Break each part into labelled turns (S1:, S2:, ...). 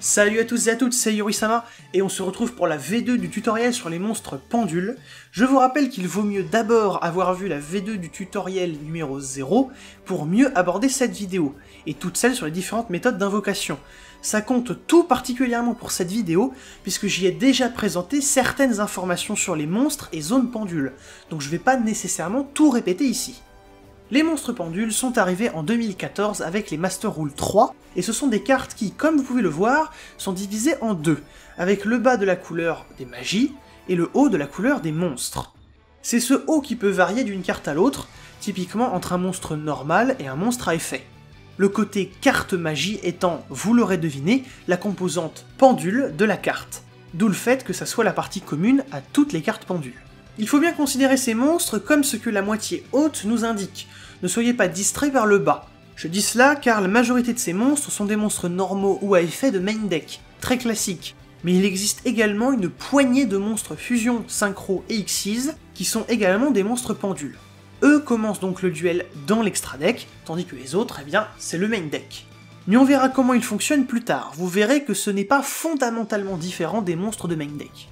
S1: Salut à tous et à toutes, c'est Yorisama, et on se retrouve pour la V2 du tutoriel sur les monstres pendules. Je vous rappelle qu'il vaut mieux d'abord avoir vu la V2 du tutoriel numéro 0 pour mieux aborder cette vidéo, et toutes celles sur les différentes méthodes d'invocation. Ça compte tout particulièrement pour cette vidéo, puisque j'y ai déjà présenté certaines informations sur les monstres et zones pendules, donc je vais pas nécessairement tout répéter ici. Les monstres pendules sont arrivés en 2014 avec les Master Rule 3, et ce sont des cartes qui, comme vous pouvez le voir, sont divisées en deux, avec le bas de la couleur des magies et le haut de la couleur des monstres. C'est ce haut qui peut varier d'une carte à l'autre, typiquement entre un monstre normal et un monstre à effet. Le côté carte magie étant, vous l'aurez deviné, la composante pendule de la carte, d'où le fait que ça soit la partie commune à toutes les cartes pendules. Il faut bien considérer ces monstres comme ce que la moitié haute nous indique, ne soyez pas distraits par le bas. Je dis cela car la majorité de ces monstres sont des monstres normaux ou à effet de main deck, très classiques, mais il existe également une poignée de monstres fusion, synchro et Xyz qui sont également des monstres pendules. Eux commencent donc le duel dans l'extra deck, tandis que les autres, eh bien, c'est le main deck. Mais on verra comment ils fonctionnent plus tard, vous verrez que ce n'est pas fondamentalement différent des monstres de main deck.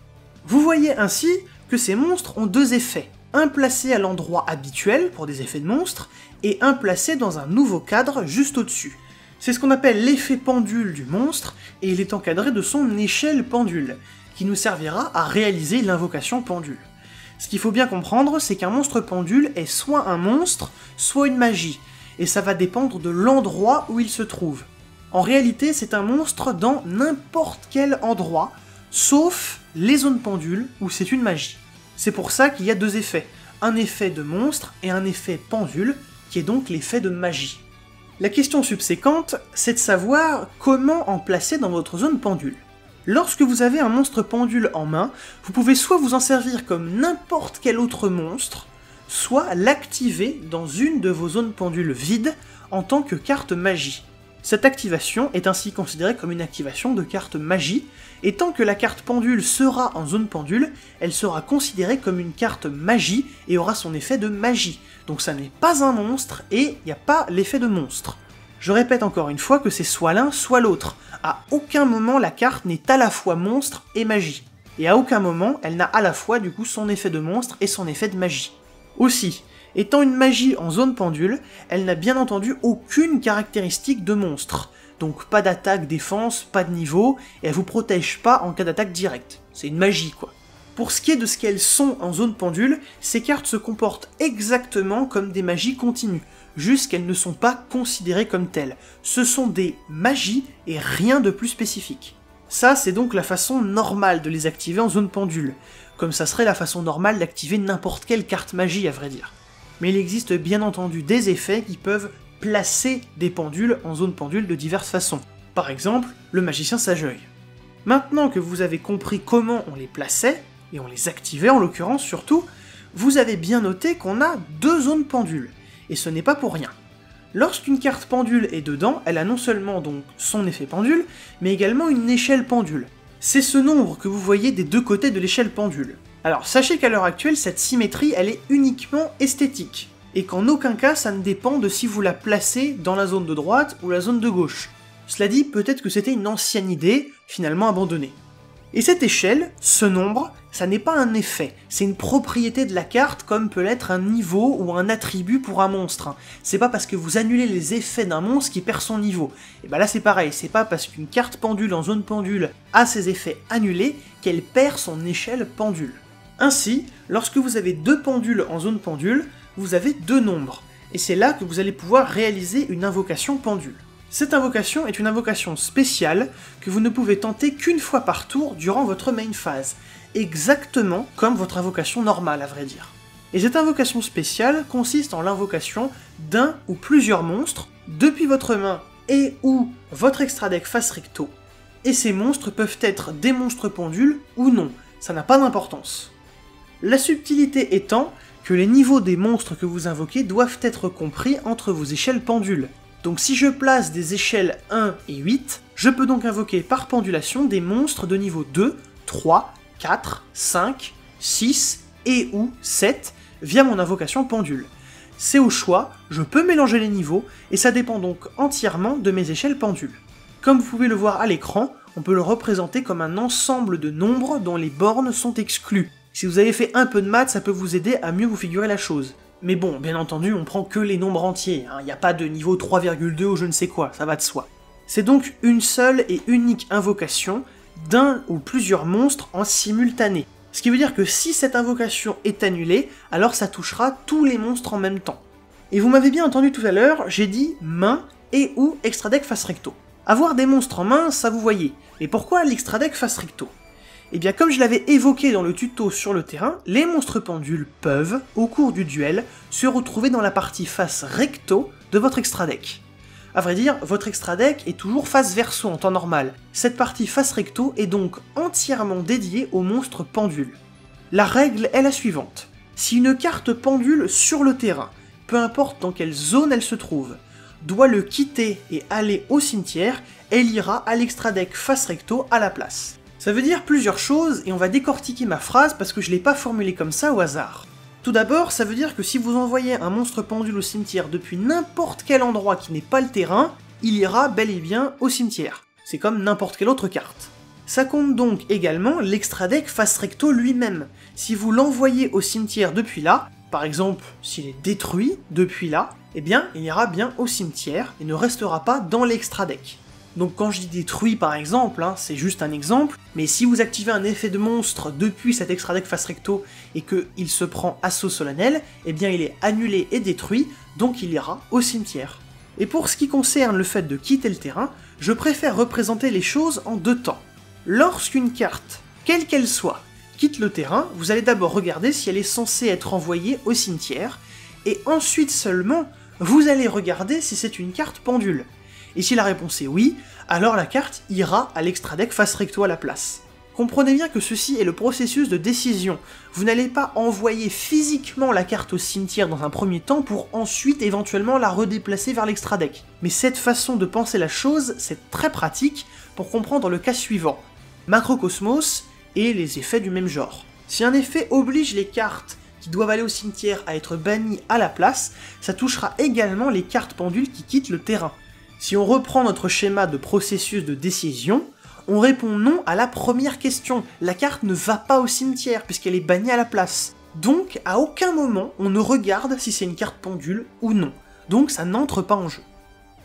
S1: Vous voyez ainsi que ces monstres ont deux effets, un placé à l'endroit habituel pour des effets de monstres, et un placé dans un nouveau cadre juste au-dessus. C'est ce qu'on appelle l'effet pendule du monstre, et il est encadré de son échelle pendule, qui nous servira à réaliser l'invocation pendule. Ce qu'il faut bien comprendre, c'est qu'un monstre pendule est soit un monstre, soit une magie, et ça va dépendre de l'endroit où il se trouve. En réalité, c'est un monstre dans n'importe quel endroit, sauf les zones pendules où c'est une magie. C'est pour ça qu'il y a deux effets, un effet de monstre et un effet pendule, qui est donc l'effet de magie. La question subséquente, c'est de savoir comment en placer dans votre zone pendule. Lorsque vous avez un monstre pendule en main, vous pouvez soit vous en servir comme n'importe quel autre monstre, soit l'activer dans une de vos zones pendules vides en tant que carte magie. Cette activation est ainsi considérée comme une activation de carte magie, et tant que la carte pendule sera en zone pendule, elle sera considérée comme une carte magie et aura son effet de magie. Donc ça n'est pas un monstre et il n'y a pas l'effet de monstre. Je répète encore une fois que c'est soit l'un soit l'autre. À aucun moment la carte n'est à la fois monstre et magie. Et à aucun moment elle n'a à la fois du coup son effet de monstre et son effet de magie. Aussi, étant une magie en zone pendule, elle n'a bien entendu aucune caractéristique de monstre. Donc pas d'attaque, défense, pas de niveau, et elle vous protège pas en cas d'attaque directe. C'est une magie quoi. Pour ce qui est de ce qu'elles sont en zone pendule, ces cartes se comportent exactement comme des magies continues, juste qu'elles ne sont pas considérées comme telles. Ce sont des magies et rien de plus spécifique. Ça c'est donc la façon normale de les activer en zone pendule, comme ça serait la façon normale d'activer n'importe quelle carte magie à vrai dire. Mais il existe bien entendu des effets qui peuvent placer des pendules en zone pendule de diverses façons. Par exemple, le magicien sage-œil. Maintenant que vous avez compris comment on les plaçait, et on les activait en l'occurrence surtout, vous avez bien noté qu'on a deux zones pendules, et ce n'est pas pour rien. Lorsqu'une carte pendule est dedans, elle a non seulement donc son effet pendule, mais également une échelle pendule. C'est ce nombre que vous voyez des deux côtés de l'échelle pendule. Alors sachez qu'à l'heure actuelle, cette symétrie elle est uniquement esthétique, et qu'en aucun cas ça ne dépend de si vous la placez dans la zone de droite ou la zone de gauche. Cela dit, peut-être que c'était une ancienne idée, finalement abandonnée. Et cette échelle, ce nombre, ça n'est pas un effet, c'est une propriété de la carte comme peut l'être un niveau ou un attribut pour un monstre. C'est pas parce que vous annulez les effets d'un monstre qui perd son niveau. Et bah là c'est pareil, c'est pas parce qu'une carte pendule en zone pendule a ses effets annulés qu'elle perd son échelle pendule. Ainsi, lorsque vous avez deux pendules en zone pendule, vous avez deux nombres, et c'est là que vous allez pouvoir réaliser une invocation pendule. Cette invocation est une invocation spéciale que vous ne pouvez tenter qu'une fois par tour durant votre main phase, exactement comme votre invocation normale à vrai dire. Et cette invocation spéciale consiste en l'invocation d'un ou plusieurs monstres depuis votre main et ou votre extra deck face recto, et ces monstres peuvent être des monstres pendules ou non, ça n'a pas d'importance. La subtilité étant que les niveaux des monstres que vous invoquez doivent être compris entre vos échelles pendules. Donc si je place des échelles 1 et 8, je peux donc invoquer par pendulation des monstres de niveau 2, 3, 4, 5, 6 et ou 7 via mon invocation pendule. C'est au choix, je peux mélanger les niveaux, et ça dépend donc entièrement de mes échelles pendules. Comme vous pouvez le voir à l'écran, on peut le représenter comme un ensemble de nombres dont les bornes sont exclues. Si vous avez fait un peu de maths, ça peut vous aider à mieux vous figurer la chose. Mais bon, bien entendu, on prend que les nombres entiers, il n'y a pas de niveau 3,2 ou je ne sais quoi, ça va de soi. C'est donc une seule et unique invocation d'un ou plusieurs monstres en simultané. Ce qui veut dire que si cette invocation est annulée, alors ça touchera tous les monstres en même temps. Et vous m'avez bien entendu tout à l'heure, j'ai dit main et ou extra deck face recto. Avoir des monstres en main, ça vous voyez. Mais pourquoi l'extra deck face recto? Eh bien comme je l'avais évoqué dans le tuto sur le terrain, les monstres pendules peuvent, au cours du duel, se retrouver dans la partie face recto de votre extra deck. A vrai dire, votre extra deck est toujours face verso en temps normal. Cette partie face recto est donc entièrement dédiée aux monstres pendules. La règle est la suivante. Si une carte pendule sur le terrain, peu importe dans quelle zone elle se trouve, doit le quitter et aller au cimetière, elle ira à l'extra deck face recto à la place. Ça veut dire plusieurs choses et on va décortiquer ma phrase parce que je l'ai pas formulée comme ça au hasard. Tout d'abord, ça veut dire que si vous envoyez un monstre pendule au cimetière depuis n'importe quel endroit qui n'est pas le terrain, il ira bel et bien au cimetière. C'est comme n'importe quelle autre carte. Ça compte donc également l'extra deck face recto lui-même. Si vous l'envoyez au cimetière depuis là, par exemple s'il est détruit depuis là, eh bien il ira bien au cimetière et ne restera pas dans l'extra deck. Donc quand je dis détruit par exemple, c'est juste un exemple, mais si vous activez un effet de monstre depuis cet extra deck face recto et qu'il se prend assaut solennel, eh bien il est annulé et détruit, donc il ira au cimetière. Et pour ce qui concerne le fait de quitter le terrain, je préfère représenter les choses en deux temps. Lorsqu'une carte, quelle qu'elle soit, quitte le terrain, vous allez d'abord regarder si elle est censée être envoyée au cimetière, et ensuite seulement, vous allez regarder si c'est une carte pendule. Et si la réponse est oui, alors la carte ira à l'extra deck face recto à la place. Comprenez bien que ceci est le processus de décision. Vous n'allez pas envoyer physiquement la carte au cimetière dans un premier temps pour ensuite éventuellement la redéplacer vers l'extra deck. Mais cette façon de penser la chose, c'est très pratique pour comprendre le cas suivant. Macrocosmos et les effets du même genre. Si un effet oblige les cartes qui doivent aller au cimetière à être bannies à la place, ça touchera également les cartes pendules qui quittent le terrain. Si on reprend notre schéma de processus de décision, on répond non à la première question. La carte ne va pas au cimetière puisqu'elle est bannie à la place. Donc, à aucun moment, on ne regarde si c'est une carte pendule ou non. Donc ça n'entre pas en jeu.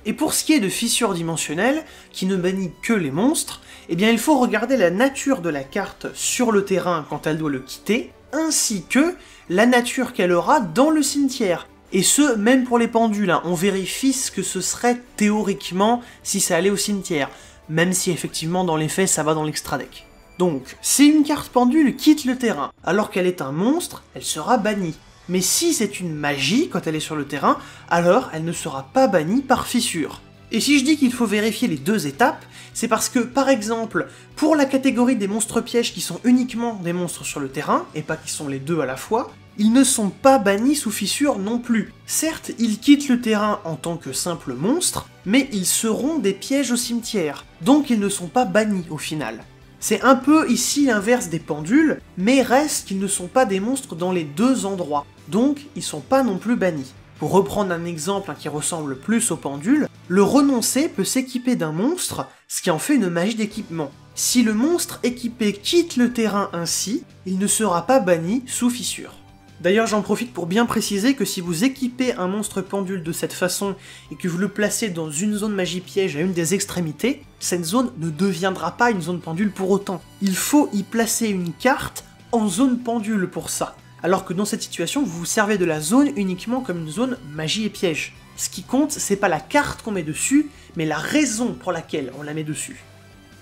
S1: Et pour ce qui est de fissures dimensionnelles, qui ne bannit que les monstres, eh bien il faut regarder la nature de la carte sur le terrain quand elle doit le quitter, ainsi que la nature qu'elle aura dans le cimetière. Et ce, même pour les pendules, on vérifie ce que ce serait théoriquement si ça allait au cimetière, même si effectivement dans les faits ça va dans l'extra deck. Donc, si une carte pendule quitte le terrain alors qu'elle est un monstre, elle sera bannie. Mais si c'est une magie quand elle est sur le terrain, alors elle ne sera pas bannie par fissure. Et si je dis qu'il faut vérifier les deux étapes, c'est parce que, par exemple, pour la catégorie des monstres pièges qui sont uniquement des monstres sur le terrain, et pas qui sont les deux à la fois, ils ne sont pas bannis sous fissure non plus. Certes, ils quittent le terrain en tant que simples monstres, mais ils seront des pièges au cimetière, donc ils ne sont pas bannis au final. C'est un peu ici l'inverse des pendules, mais reste qu'ils ne sont pas des monstres dans les deux endroits, donc ils sont pas non plus bannis. Pour reprendre un exemple qui ressemble plus au pendule, le renoncé peut s'équiper d'un monstre, ce qui en fait une magie d'équipement. Si le monstre équipé quitte le terrain ainsi, il ne sera pas banni sous fissure. D'ailleurs j'en profite pour bien préciser que si vous équipez un monstre pendule de cette façon et que vous le placez dans une zone magie piège à une des extrémités, cette zone ne deviendra pas une zone pendule pour autant. Il faut y placer une carte en zone pendule pour ça. Alors que dans cette situation, vous vous servez de la zone uniquement comme une zone magie et piège. Ce qui compte, c'est pas la carte qu'on met dessus, mais la raison pour laquelle on la met dessus.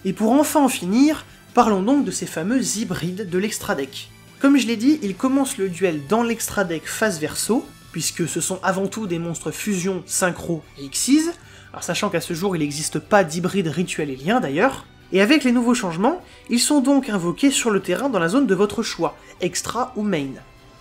S1: Et pour enfin en finir, parlons donc de ces fameux hybrides de l'extra deck. Comme je l'ai dit, ils commencent le duel dans l'extra deck face verso, puisque ce sont avant tout des monstres fusion, synchro et Xyz, alors sachant qu'à ce jour il n'existe pas d'hybride rituel et lien d'ailleurs, et avec les nouveaux changements, ils sont donc invoqués sur le terrain dans la zone de votre choix, extra ou main.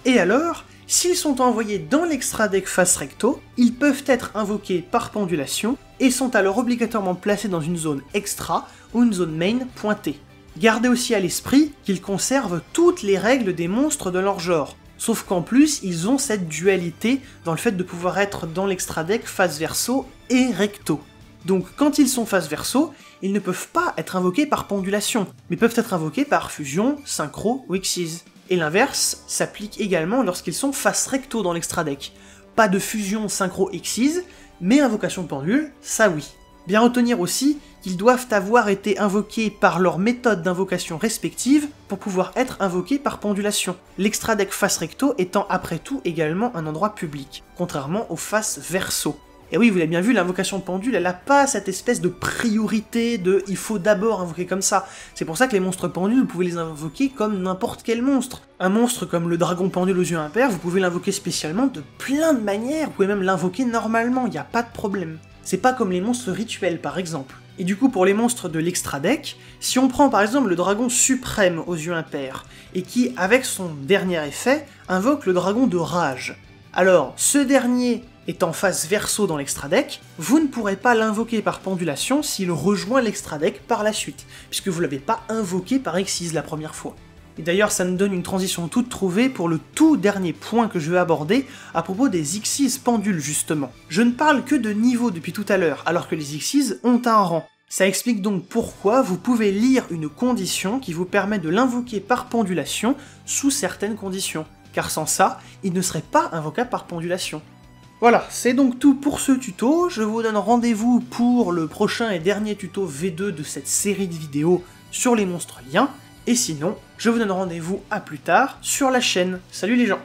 S1: Et alors, s'ils sont envoyés dans l'extra deck face recto, ils peuvent être invoqués par pendulation, et sont alors obligatoirement placés dans une zone extra ou une zone main pointée. Gardez aussi à l'esprit qu'ils conservent toutes les règles des monstres de leur genre, sauf qu'en plus ils ont cette dualité dans le fait de pouvoir être dans l'extra deck face verso et recto. Donc quand ils sont face verso, ils ne peuvent pas être invoqués par pendulation, mais peuvent être invoqués par fusion, synchro ou Xyz. Et l'inverse s'applique également lorsqu'ils sont face recto dans l'extra deck. Pas de fusion, synchro, Xyz, mais invocation pendule, ça oui. Bien retenir aussi qu'ils doivent avoir été invoqués par leur méthode d'invocation respective pour pouvoir être invoqués par pendulation. L'extra deck face recto étant après tout également un endroit public, contrairement aux face verso. Et oui, vous l'avez bien vu, l'invocation pendule, elle n'a pas cette espèce de priorité de « il faut d'abord invoquer comme ça ». C'est pour ça que les monstres pendules, vous pouvez les invoquer comme n'importe quel monstre. Un monstre comme le dragon pendule aux yeux impairs, vous pouvez l'invoquer spécialement de plein de manières, vous pouvez même l'invoquer normalement, il n'y a pas de problème. C'est pas comme les monstres rituels par exemple. Et du coup pour les monstres de l'extra deck, si on prend par exemple le dragon suprême aux yeux impairs, et qui avec son dernier effet, invoque le dragon de rage, alors ce dernier étant face verso dans l'extra deck, vous ne pourrez pas l'invoquer par pendulation s'il rejoint l'extra deck par la suite, puisque vous l'avez pas invoqué par Xyz la première fois. Et d'ailleurs ça me donne une transition toute trouvée pour le tout dernier point que je vais aborder à propos des Xyz pendules justement. Je ne parle que de niveau depuis tout à l'heure, alors que les Xyz ont un rang. Ça explique donc pourquoi vous pouvez lire une condition qui vous permet de l'invoquer par pendulation sous certaines conditions, car sans ça, il ne serait pas invocable par pendulation. Voilà, c'est donc tout pour ce tuto, je vous donne rendez-vous pour le prochain et dernier tuto V2 de cette série de vidéos sur les monstres liens, et sinon, je vous donne rendez-vous à plus tard sur la chaîne. Salut les gens!